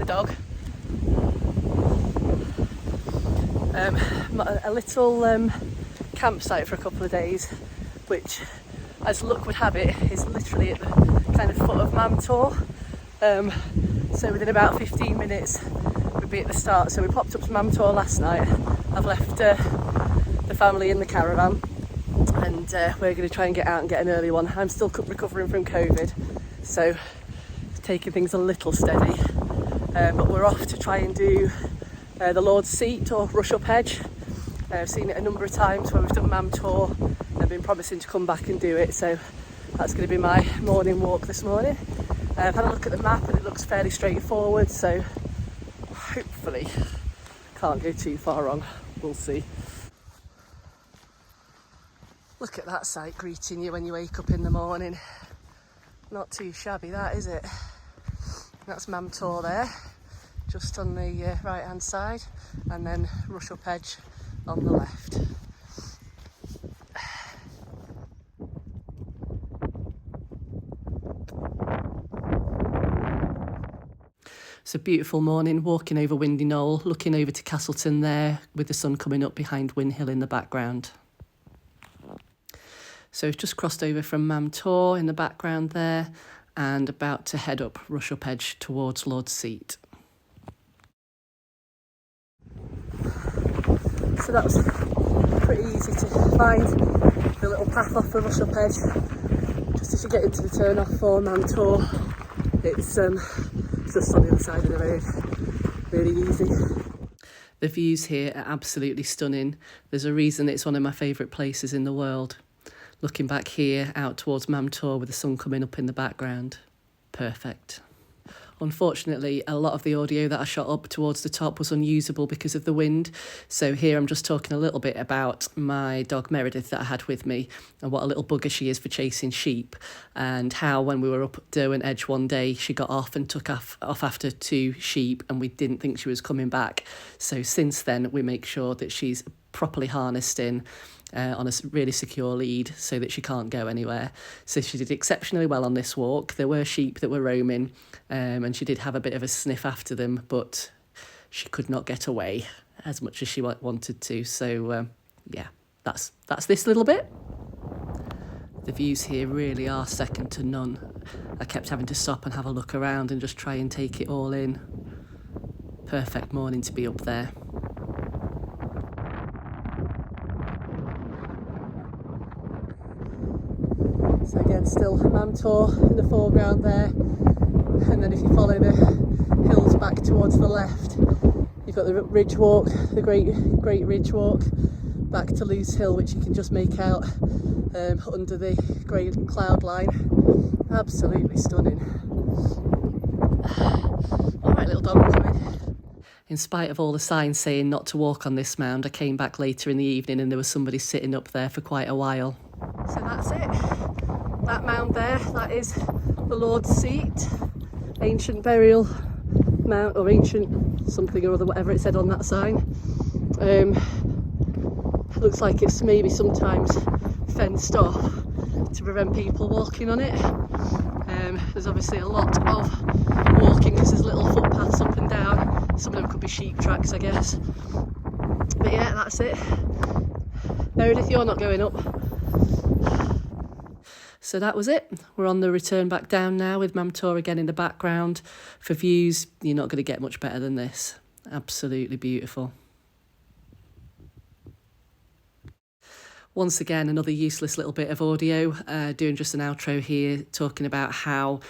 dog. A little campsite for a couple of days, which, as luck would have it, is literally at the kind of foot of Mantor. So within about 15 minutes we'd be at the start. So we popped up to Mantor last night. I've left the family in the caravan, and we're going to try and get out and get an early one. I'm still recovering from COVID, so taking things a little steady. But we're off to try and do the Lord's Seat or Rushup Edge. I've seen it a number of times when we've done Mantor and I've been promising to come back and do it, so that's going to be my morning walk this morning. I've had a look at the map and it looks fairly straightforward, so hopefully can't go too far wrong. We'll see. Look at that sight greeting you when you wake up in the morning. Not too shabby, that, is it? That's Mantor there, just on the right hand side, and then Rushup Edge on the left. It's a beautiful morning, walking over windy Knoll, looking over to Castleton there with the sun coming up behind Win Hill in the background. So we've just crossed over from Mantor in the background there and about to head up Rushup Edge towards Lord's Seat. So that was pretty easy to find, the little path off the Rushup Edge. Just as you get into the turn off for Mantor, it's just on the other side of the road, really easy. The views here are absolutely stunning. There's a reason it's one of my favourite places in the world. Looking back here out towards Mantor with the sun coming up in the background, perfect. Unfortunately, a lot of the audio that I shot up towards the top was unusable because of the wind. So here I'm just talking a little bit about my dog Meredith that I had with me and what a little bugger she is for chasing sheep, and how when we were up Derwent Edge one day, she got off and took off after 2 sheep and we didn't think she was coming back. So since then, we make sure that she's properly harnessed in on a really secure lead so that she can't go anywhere. So she did exceptionally well on this walk. There were sheep that were roaming and she did have a bit of a sniff after them, but she could not get away as much as she wanted to. So yeah, that's this little bit. The views here really are second to none. I kept having to stop and have a look around and just try and take it all in. Perfect morning to be up there. So again, still Mantor in the foreground there, and then if you follow the hills back towards the left, you've got the ridge walk, the great ridge walk back to Lewes Hill, which you can just make out under the grey cloud line. Absolutely stunning. All right, little dog, coming. In spite of all the signs saying not to walk on this mound, I came back later in the evening and there was somebody sitting up there for quite a while. So that's it. That mound there, that is the Lord's Seat, ancient burial mount, or ancient something or other, whatever it said on that sign. Looks like it's maybe sometimes fenced off to prevent people walking on it. There's obviously a lot of walking because there's little footpaths up and down. Some of them could be sheep tracks, I guess. But yeah, that's it. Meredith, you're not going up. So that was it. We're on the return back down now with Mantor again in the background. For views, you're not going to get much better than this. Absolutely beautiful. Once again, another useless little bit of audio, doing just an outro here, talking about how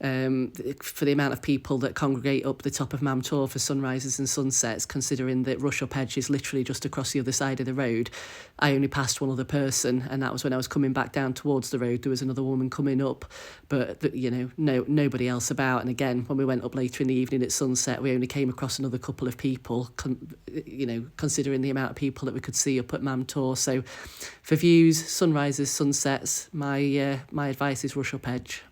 for the amount of people that congregate up the top of Mantor for sunrises and sunsets, considering that Rushup Edge is literally just across the other side of the road, I only passed one other person, and that was when I was coming back down towards the road. There was another woman coming up, but nobody else about. And again, when we went up later in the evening at sunset, we only came across another couple of people, considering the amount of people that we could see up at Mantor. So for views, sunrises, sunsets, my advice is Rushup Edge.